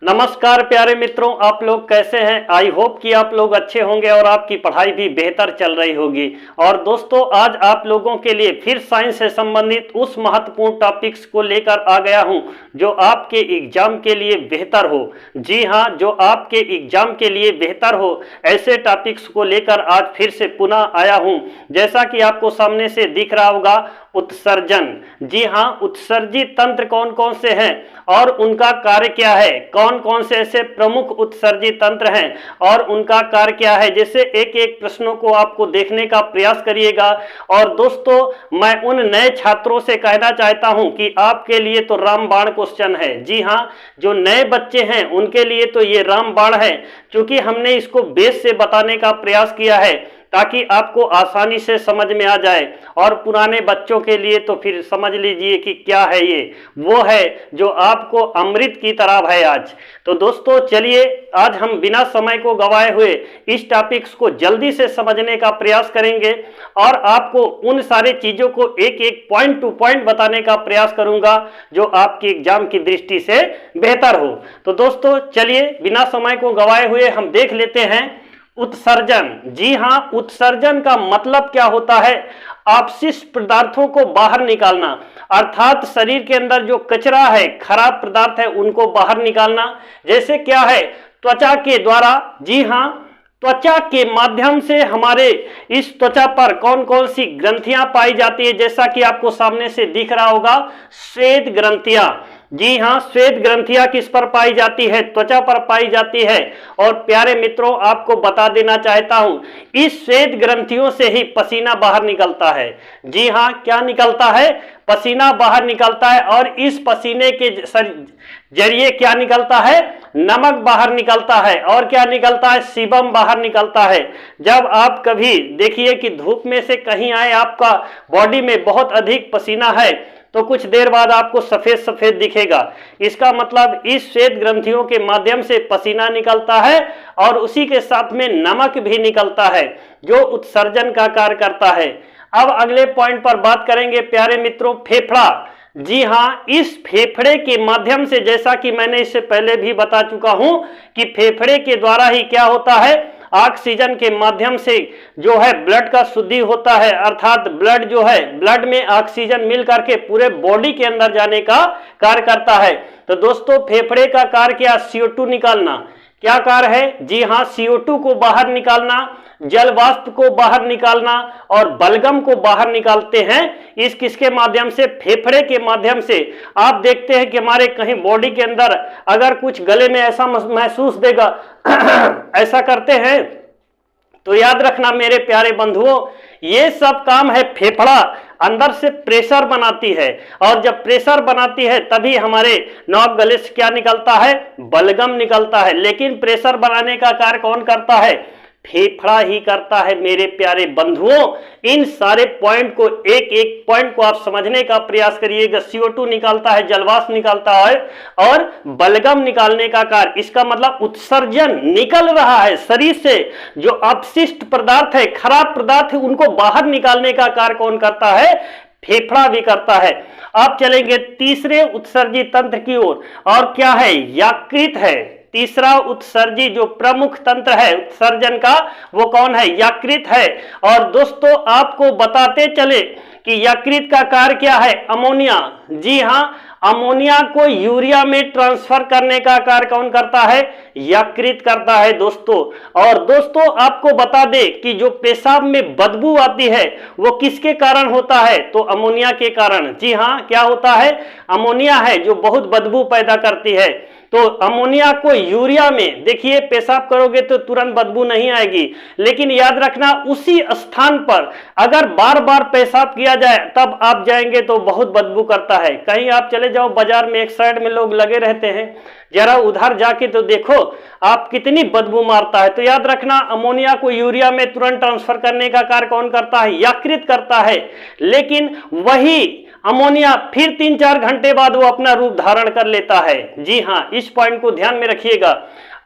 नमस्कार प्यारे मित्रों, आप लोग कैसे हैं। आई होप कि आप लोग अच्छे होंगे और आपकी पढ़ाई भी बेहतर चल रही होगी। और दोस्तों, आज आप लोगों के लिए फिर साइंस से संबंधित उस महत्वपूर्ण टॉपिक्स को लेकर आ गया हूं जो आपके एग्जाम के लिए बेहतर हो। जी हां, जो आपके एग्जाम के लिए बेहतर हो, ऐसे टॉपिक्स को लेकर आज फिर से पुनः आया हूं। जैसा कि आपको सामने से दिख रहा होगा, उत्सर्जन। जी हां, उत्सर्जी तंत्र कौन कौन से हैं और उनका कार्य क्या है, कौन कौन से ऐसे प्रमुख उत्सर्जी तंत्र हैं और उनका कार्य क्या है। जैसे एक एक प्रश्नों को आपको देखने का प्रयास करिएगा। और दोस्तों, मैं उन नए छात्रों से कहना चाहता हूं कि आपके लिए तो रामबाण क्वेश्चन है। जी हां, जो नए बच्चे हैं उनके लिए तो ये रामबाण है, क्योंकि हमने इसको बेस से बताने का प्रयास किया है ताकि आपको आसानी से समझ में आ जाए। और पुराने बच्चों के लिए तो फिर समझ लीजिए कि क्या है ये, वो है जो आपको अमृत की तरह है आज। तो दोस्तों चलिए, आज हम बिना समय को गवाए हुए इस टॉपिक्स को जल्दी से समझने का प्रयास करेंगे और आपको उन सारी चीजों को एक एक पॉइंट टू पॉइंट बताने का प्रयास करूंगा जो आपकी एग्जाम की दृष्टि से बेहतर हो। तो दोस्तों चलिए, बिना समय को गवाए हुए हम देख लेते हैं उत्सर्जन। जी हां, उत्सर्जन का मतलब क्या होता है? अपशिष्ट पदार्थों को बाहर निकालना, अर्थात शरीर के अंदर जो कचरा है, खराब पदार्थ है, उनको बाहर निकालना। जैसे क्या है, त्वचा के द्वारा। जी हां, त्वचा के माध्यम से हमारे इस त्वचा पर कौन कौन सी ग्रंथियां पाई जाती है, जैसा कि आपको सामने से दिख रहा होगा, श्वेत ग्रंथियां। जी हां, श्वेत ग्रंथियां किस पर पाई जाती है? त्वचा पर पाई जाती है। और प्यारे मित्रों, आपको बता देना चाहता हूं, इस श्वेत ग्रंथियों से ही पसीना बाहर निकलता है। जी हां, क्या निकलता है? पसीना बाहर निकलता है। और इस पसीने के जरिए क्या निकलता है? नमक बाहर निकलता है। और क्या निकलता है? सीबम बाहर निकलता है। जब आप कभी देखिए कि धूप में से कहीं आए, आपका बॉडी में बहुत अधिक पसीना है, तो कुछ देर बाद आपको सफेद सफेद दिखेगा। इसका मतलब इस श्वेत ग्रंथियों के माध्यम से पसीना निकलता है और उसी के साथ में नमक भी निकलता है, जो उत्सर्जन का कार्य करता है। अब अगले पॉइंट पर बात करेंगे प्यारे मित्रों, फेफड़ा। जी हां, इस फेफड़े के माध्यम से, जैसा कि मैंने इससे पहले भी बता चुका हूं कि फेफड़े के द्वारा ही क्या होता है, ऑक्सीजन के माध्यम से जो है ब्लड का शुद्धि होता है। अर्थात ब्लड जो है, ब्लड में ऑक्सीजन मिल करके पूरे बॉडी के अंदर जाने का कार्य करता है। तो दोस्तों, फेफड़े का कार्य क्या? CO2 निकालना। क्या कार्य है? जी हां, CO2 को बाहर निकालना, जल वाष्प को बाहर निकालना और बलगम को बाहर निकालते हैं। इस किसके माध्यम से? फेफड़े के माध्यम से। आप देखते हैं कि हमारे कहीं बॉडी के अंदर अगर कुछ गले में ऐसा महसूस देगा ऐसा करते हैं, तो याद रखना मेरे प्यारे बंधुओं, ये सब काम है फेफड़ा। अंदर से प्रेशर बनाती है, और जब प्रेशर बनाती है तभी हमारे नाक गले से क्या निकलता है? बलगम निकलता है। लेकिन प्रेशर बनाने का कार्य कौन करता है? फेफड़ा ही करता है मेरे प्यारे बंधुओं। इन सारे पॉइंट को, एक एक पॉइंट को आप समझने का प्रयास करिएगा। CO2 निकालता है, जलवाष्प निकालता है और बलगम निकालने का कार्य। इसका मतलब उत्सर्जन निकल रहा है शरीर से। जो अपशिष्ट पदार्थ है, खराब पदार्थ है, उनको बाहर निकालने का कार्य कौन करता है? फेफड़ा भी करता है। अब चलेंगे तीसरे उत्सर्जी तंत्र की ओर, और क्या है? यकृत है। तीसरा उत्सर्जी जो प्रमुख तंत्र है उत्सर्जन का, वो कौन है? यकृत है। और दोस्तों, आपको बताते चले कि यकृत का कार्य क्या है? अमोनिया। जी हां, अमोनिया को यूरिया में ट्रांसफर करने का कार्य कौन करता है? यकृत करता है दोस्तों। और दोस्तों, आपको बता दें कि जो पेशाब में बदबू आती है वो किसके कारण होता है? तो अमोनिया के कारण। जी हां, क्या होता है? अमोनिया है जो बहुत बदबू पैदा करती है। तो अमोनिया को यूरिया में, देखिए पेशाब करोगे तो तुरंत बदबू नहीं आएगी, लेकिन याद रखना उसी स्थान पर अगर बार बार पेशाब किया जाए तब आप जाएंगे तो बहुत बदबू करता है। कहीं आप चले जाओ बाजार में, एक साइड में लोग लगे रहते हैं, जरा उधर जाके तो देखो आप कितनी बदबू मारता है। तो याद रखना, अमोनिया को यूरिया में तुरंत ट्रांसफर करने का कार्य कौन करता है? यकृत करता है। लेकिन वही अमोनिया फिर 3-4 घंटे बाद वो अपना रूप धारण कर लेता है। जी हां, इस पॉइंट को ध्यान में रखिएगा।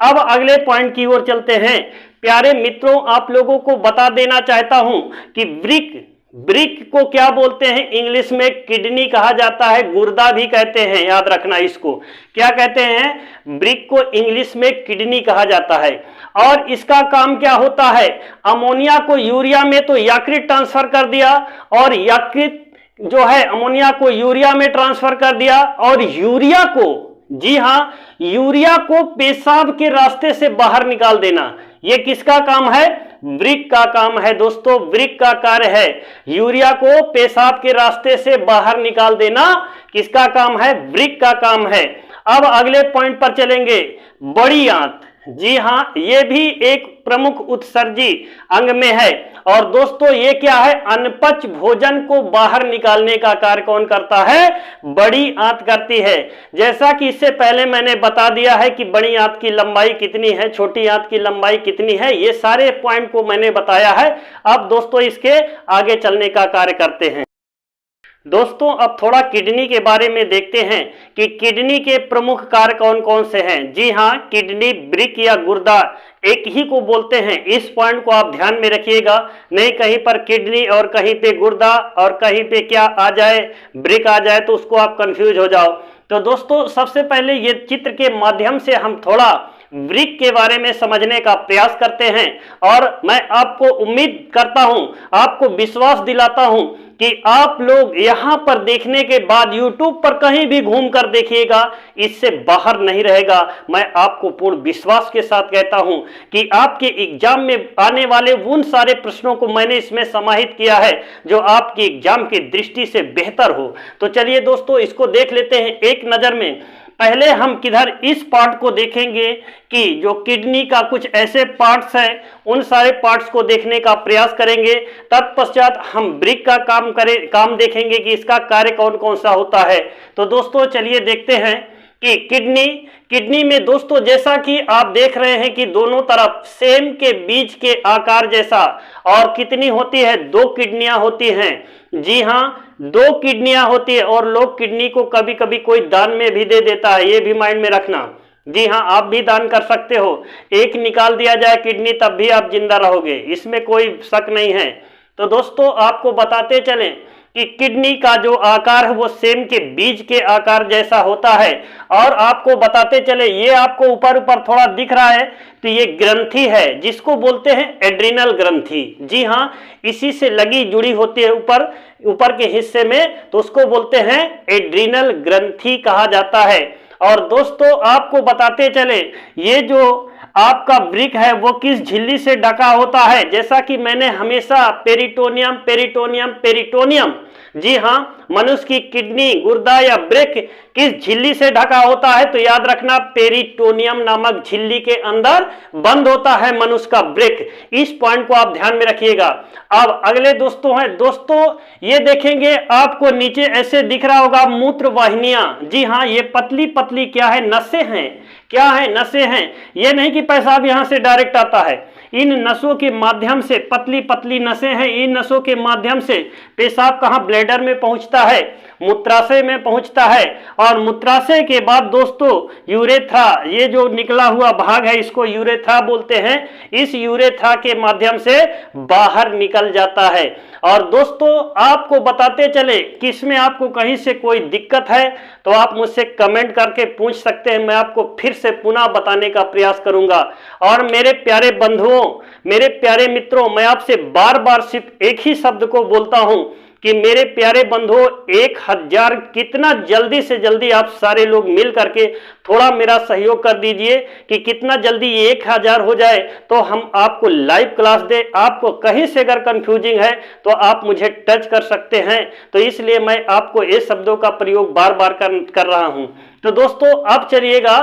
अब अगले पॉइंट की ओर चलते हैं। प्यारे मित्रों, आप लोगों को बता देना चाहता हूं कि वृक्क ब्रिक को क्या बोलते हैं इंग्लिश में? किडनी कहा जाता है, गुर्दा भी कहते हैं, याद रखना इसको। क्या कहते हैं? ब्रिक को इंग्लिश में किडनी कहा जाता है। और इसका काम क्या होता है? अमोनिया को यूरिया में तो यकृत ट्रांसफर कर दिया, और यकृत जो है अमोनिया को यूरिया में ट्रांसफर कर दिया, और यूरिया को, जी हां, यूरिया को पेशाब के रास्ते से बाहर निकाल देना, ये किसका काम है? ब्रिक का काम है दोस्तों। ब्रिक का कार्य है यूरिया को पेशाब के रास्ते से बाहर निकाल देना, किसका काम है? ब्रिक का काम है। अब अगले पॉइंट पर चलेंगे, बड़ी आंत। जी हां, ये भी एक प्रमुख उत्सर्जी अंग में है। और दोस्तों ये क्या है? अनपच भोजन को बाहर निकालने का कार्य कौन करता है? बड़ी आंत करती है। जैसा कि इससे पहले मैंने बता दिया है कि बड़ी आंत की लंबाई कितनी है, छोटी आंत की लंबाई कितनी है, ये सारे पॉइंट को मैंने बताया है। अब दोस्तों इसके आगे चलने का कार्य करते हैं। दोस्तों अब थोड़ा किडनी के बारे में देखते हैं कि किडनी के प्रमुख कार्य कौन कौन से हैं। जी हां, किडनी, ब्रिक या गुर्दा एक ही को बोलते हैं। इस पॉइंट को आप ध्यान में रखिएगा, नहीं कहीं पर किडनी और कहीं पे गुर्दा और कहीं पे क्या आ जाए, ब्रिक आ जाए, तो उसको आप कंफ्यूज हो जाओ। तो दोस्तों सबसे पहले ये चित्र के माध्यम से हम थोड़ा ब्रिक के बारे में समझने का प्रयास करते हैं। और मैं आपको उम्मीद करता हूं, आपको विश्वास दिलाता हूं कि आप लोग यहां पर देखने के बाद YouTube पर कहीं भी घूमकर देखिएगा, इससे बाहर नहीं रहेगा। मैं आपको पूर्ण विश्वास के साथ कहता हूं कि आपके एग्जाम में आने वाले उन सारे प्रश्नों को मैंने इसमें समाहित किया है जो आपके एग्जाम की दृष्टि से बेहतर हो। तो चलिए दोस्तों इसको देख लेते हैं एक नजर में। पहले हम किधर इस पार्ट को देखेंगे कि जो किडनी का कुछ ऐसे पार्ट्स हैं, उन सारे पार्ट्स को देखने का प्रयास करेंगे। तत्पश्चात हम ब्रिक का काम देखेंगे कि इसका कार्य कौन कौन सा होता है। तो दोस्तों चलिए देखते हैं कि किडनी में दोस्तों जैसा कि आप देख रहे हैं कि दोनों तरफ सेम के बीज के आकार जैसा, और कितनी होती है? 2 किडनियां होती हैं। जी हां, 2 किडनियां होती है। और लोग किडनी को कभी कभी कोई दान में भी दे देता है, ये भी माइंड में रखना। जी हां, आप भी दान कर सकते हो। एक निकाल दिया जाए किडनी तब भी आप जिंदा रहोगे, इसमें कोई शक नहीं है। तो दोस्तों आपको बताते चलें कि किडनी का जो आकार है वो सेम के बीज के आकार जैसा होता है। और आपको बताते चले, ये आपको ऊपर ऊपर थोड़ा दिख रहा है, तो ये ग्रंथि है जिसको बोलते हैं एड्रिनल ग्रंथि। जी हाँ, इसी से लगी जुड़ी होती है ऊपर के हिस्से में, तो उसको बोलते हैं एड्रिनल ग्रंथि कहा जाता है। और दोस्तों आपको बताते चले, ये जो आपका ब्रिक है वो किस झिल्ली से ढका होता है? जैसा कि मैंने हमेशा पेरिटोनियम, जी हाँ, मनुष्य की किडनी, गुर्दा या ब्रिक किस झिल्ली से ढका होता है? तो याद रखना, पेरिटोनियम नामक झिल्ली के अंदर बंद होता है मनुष्य का ब्रिक। इस पॉइंट को आप ध्यान में रखिएगा। अब अगले दोस्तों हैं, दोस्तों ये देखेंगे आपको नीचे ऐसे दिख रहा होगा मूत्र वाहिनियां। जी हाँ, ये पतली पतली क्या है? नसें हैं। क्या है? नसें हैं। ये नहीं कि पेशाब यहां से डायरेक्ट आता है, इन नसों के माध्यम से, पतली पतली नसें हैं, इन नसों के माध्यम से पेशाब कहां? ब्लैडर में पहुंचता है, मूत्राशय में पहुंचता है। और मूत्राशय के बाद दोस्तों यूरेथ्रा, ये जो निकला हुआ भाग है इसको यूरेथ्रा बोलते हैं। इस यूरेथ्रा के माध्यम से बाहर निकल जाता है। और दोस्तों आपको बताते चले कि इसमें आपको कहीं से कोई दिक्कत है तो आप मुझसे कमेंट करके पूछ सकते हैं, मैं आपको फिर से पुनः बताने का प्रयास करूंगा। और मेरे प्यारे बंधुओं, मेरे प्यारे मित्रों, मैं आपसे बार बार सिर्फ एक ही शब्द को बोलता हूं कि मेरे प्यारे बंधुओं, 1000 कितना जल्दी से जल्दी आप सारे लोग मिल करके थोड़ा मेरा सहयोग कर दीजिए कि कितना जल्दी ये 1000 हो जाए तो हम आपको लाइव क्लास दे। आपको कहीं से अगर कंफ्यूजिंग है तो आप मुझे टच कर सकते हैं, तो इसलिए मैं आपको ये शब्दों का प्रयोग बार बार कर रहा हूं। तो दोस्तों अब चलिएगा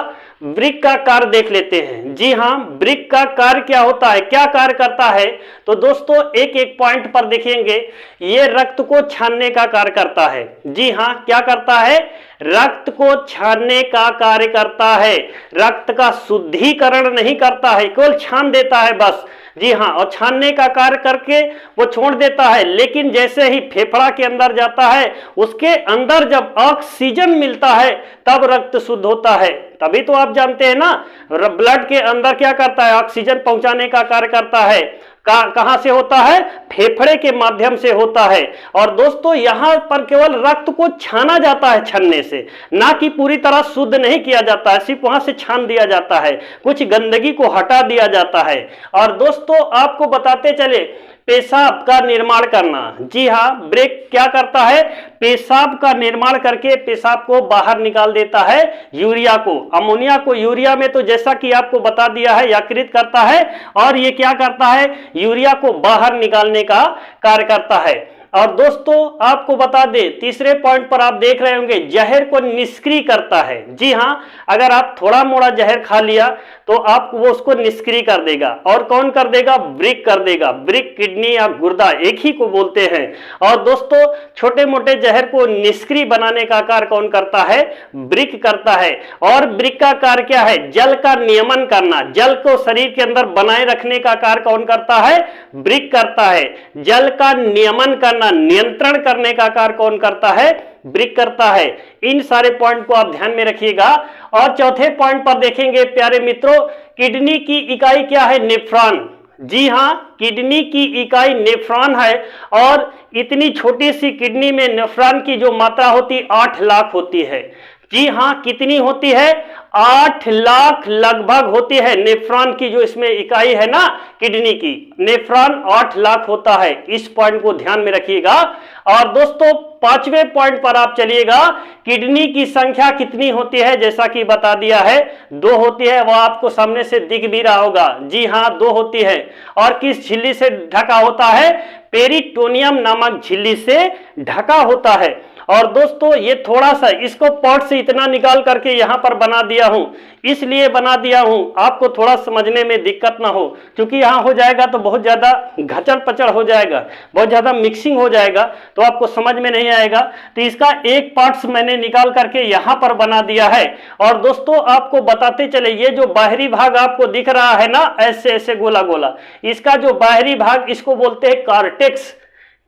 ब्रिक का कार्य देख लेते हैं। जी हाँ, ब्रिक का कार्य क्या होता है, क्या कार्य करता है? तो दोस्तों एक एक पॉइंट पर देखेंगे। ये रक्त को छानने का कार्य करता है। जी हाँ, क्या करता है? रक्त को छानने का कार्य करता है। रक्त का शुद्धिकरण नहीं करता है, केवल छान देता है बस। जी हाँ, और छानने का कार्य करके वो छोड़ देता है। लेकिन जैसे ही फेफड़ा के अंदर जाता है, उसके अंदर जब ऑक्सीजन मिलता है तब रक्त शुद्ध होता है। तभी तो आप जानते हैं ना, ब्लड के अंदर क्या करता है? ऑक्सीजन पहुंचाने का कार्य करता है। कहां से होता है? फेफड़े के माध्यम से होता है। और दोस्तों यहां पर केवल रक्त को छाना जाता है छन्ने से, ना कि पूरी तरह शुद्ध नहीं किया जाता है, सिर्फ वहां से छान दिया जाता है, कुछ गंदगी को हटा दिया जाता है। और दोस्तों आपको बताते चले, पेशाब का निर्माण करना, जी हां, ब्रेक क्या करता है? पेशाब का निर्माण करके पेशाब को बाहर निकाल देता है, यूरिया को, अमोनिया को यूरिया में, तो जैसा कि आपको बता दिया है, यकृत करता है, और ये क्या करता है? यूरिया को बाहर निकालने का कार्य करता है। और दोस्तों आपको बता दें, तीसरे पॉइंट पर आप देख रहे होंगे, जहर को निष्क्रिय करता है। जी हां, अगर आप थोड़ा मोड़ा जहर खा लिया तो आप वो उसको निष्क्रिय कर देगा। और कौन कर देगा? ब्रिक कर देगा। ब्रिक किडनी या गुर्दा एक ही को बोलते हैं। और दोस्तों छोटे मोटे जहर को निष्क्रिय बनाने का कार्य कौन करता है? ब्रिक करता है। और ब्रिक का कार्य क्या है? जल का नियमन करना, जल को शरीर के अंदर बनाए रखने का कार्य कौन करता है? ब्रिक करता है। जल का नियमन करना, नियंत्रण करने का कार्य कौन करता है? ब्रिक करता है। इन सारे पॉइंट को आप ध्यान में रखिएगा। और चौथे पॉइंट पर देखेंगे प्यारे मित्रों, किडनी की इकाई क्या है? नेफ्रॉन। जी हां, किडनी की इकाई नेफ्रॉन है। और इतनी छोटी सी किडनी में नेफ्रॉन की जो मात्रा होती 8 लाख होती है। जी हां, कितनी होती है? 8 लाख लगभग होती है नेफ्रॉन की, जो इसमें इकाई है ना किडनी की, नेफ्रॉन 8 लाख होता है। इस पॉइंट को ध्यान में रखिएगा। और दोस्तों पांचवें पॉइंट पर आप चलिएगा, किडनी की संख्या कितनी होती है? जैसा कि बता दिया है 2 होती है, वह आपको सामने से दिख भी रहा होगा। जी हां, 2 होती है। और किस झिल्ली से ढका होता है? पेरिटोनियम नामक झिल्ली से ढका होता है। और दोस्तों ये थोड़ा सा इसको पॉट से इतना निकाल करके यहां पर बना दिया हूं, इसलिए बना दिया हूं आपको थोड़ा समझने में दिक्कत ना हो, क्योंकि यहां हो जाएगा तो बहुत ज्यादा घचड़ पचड़ हो जाएगा, बहुत ज्यादा मिक्सिंग हो जाएगा, तो आपको समझ में नहीं आएगा। तो इसका एक पार्ट्स मैंने निकाल करके यहां पर बना दिया है। और दोस्तों आपको बताते चले, ये जो बाहरी भाग आपको दिख रहा है ना, ऐसे ऐसे गोला गोला, इसका जो बाहरी भाग इसको बोलते हैं कॉर्टेक्स।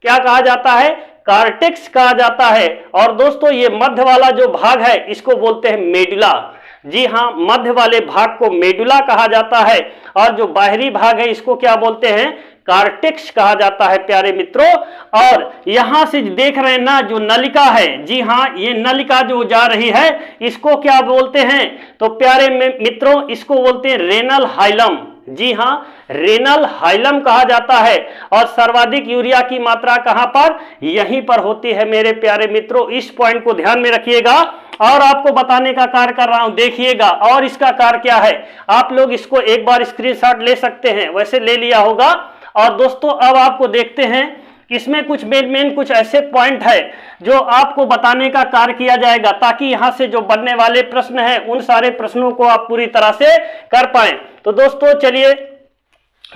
क्या कहा जाता है? कॉर्टेक्स कहा जाता है। और दोस्तों ये मध्य वाला जो भाग है इसको बोलते हैं मेडुला। जी हां, मध्य वाले भाग को मेडुला कहा जाता है। और जो बाहरी भाग है इसको क्या बोलते हैं? कॉर्टेक्स कहा जाता है प्यारे मित्रों। और यहां से देख रहे हैं ना जो नलिका है, जी हां, ये नलिका जो जा रही है इसको क्या बोलते हैं? तो प्यारे मित्रों इसको बोलते हैं रेनल हाइलम। जी हां, रेनल हाइलम कहा जाता है। और सर्वाधिक यूरिया की मात्रा कहां पर? यहीं पर होती है मेरे प्यारे मित्रों। इस पॉइंट को ध्यान में रखिएगा और आपको बताने का कार्य कर रहा हूं, देखिएगा। और इसका कार्य क्या है, आप लोग इसको एक बार स्क्रीनशॉट ले सकते हैं, वैसे ले लिया होगा। और दोस्तों अब आपको देखते हैं, इसमें कुछ मेन कुछ ऐसे पॉइंट है जो आपको बताने का कार्य किया जाएगा, ताकि यहां से जो बनने वाले प्रश्न हैं उन सारे प्रश्नों को आप पूरी तरह से कर पाए। तो दोस्तों चलिए,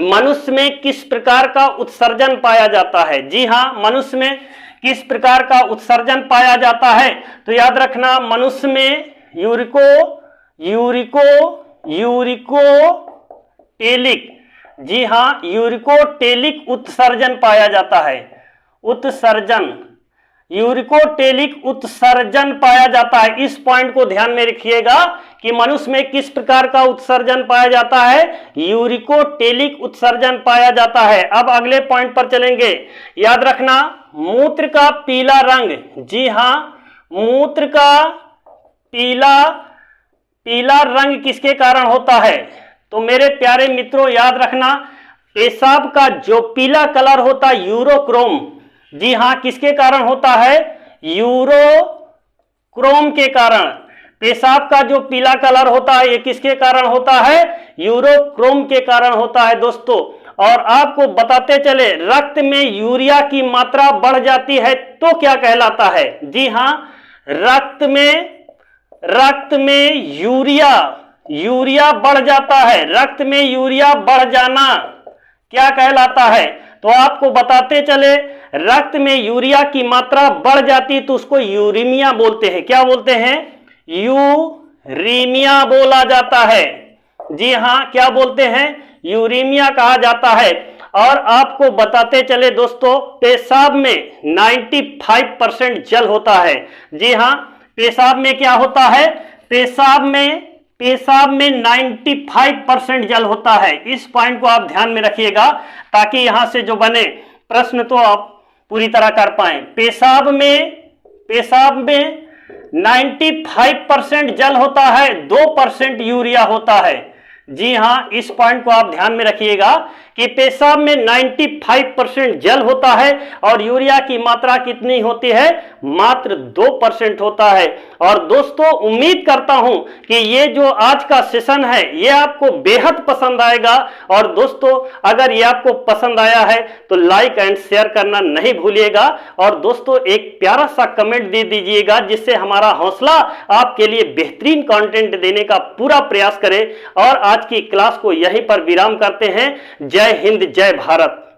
मनुष्य में किस प्रकार का उत्सर्जन पाया जाता है? जी हां, मनुष्य में किस प्रकार का उत्सर्जन पाया जाता है? तो याद रखना, मनुष्य में यूरिकोटेलिक, जी हां, यूरिकोटेलिक उत्सर्जन पाया जाता है। उत्सर्जन, यूरिकोटेलिक उत्सर्जन पाया जाता है। इस पॉइंट को ध्यान में रखिएगा कि मनुष्य में किस प्रकार का उत्सर्जन पाया जाता है? यूरिकोटेलिक उत्सर्जन पाया जाता है। अब अगले पॉइंट पर चलेंगे। याद रखना, मूत्र का पीला रंग, जी हां, मूत्र का पीला रंग किसके कारण होता है? तो मेरे प्यारे मित्रों याद रखना, पेशाब का जो पीला कलर होता है यूरोक्रोम, जी हां, किसके कारण होता है? यूरोक्रोम के कारण। पेशाब का जो पीला कलर होता है ये किसके कारण होता है? यूरोक्रोम के कारण होता है दोस्तों। और आपको बताते चले, रक्त में यूरिया की मात्रा बढ़ जाती है तो क्या कहलाता है? जी हां, रक्त में यूरिया बढ़ जाता है, रक्त में यूरिया बढ़ जाना क्या कहलाता है? तो आपको बताते चले, रक्त में यूरिया की मात्रा बढ़ जाती तो उसको यूरीमिया बोलते हैं। क्या बोलते हैं? यूरीमिया बोला जाता है। जी हां, क्या बोलते हैं? यूरीमिया कहा जाता है। और आपको बताते चले दोस्तों, पेशाब में 95% जल होता है। जी हां, पेशाब में क्या होता है? पेशाब पेशाब में 95% जल होता है। इस पॉइंट को आप ध्यान में रखिएगा ताकि यहां से जो बने प्रश्न तो आप पूरी तरह कर पाए। पेशाब में 95% जल होता है, 2% यूरिया होता है। जी हां, इस पॉइंट को आप ध्यान में रखिएगा कि पेशाब में 95% जल होता है और यूरिया की मात्रा कितनी होती है, मात्र 2% होता है। और दोस्तों उम्मीद करता हूं कि ये जो आज का सेशन है ये आपको बेहद पसंद आएगा। और दोस्तों अगर ये आपको पसंद आया है तो लाइक एंड शेयर करना नहीं भूलिएगा। और दोस्तों एक प्यारा सा कमेंट दे दीजिएगा जिससे हमारा हौसला आपके लिए बेहतरीन कंटेंट देने का पूरा प्रयास करें। और आज की क्लास को यहीं पर विराम करते हैं। जय हिंद, जय भारत।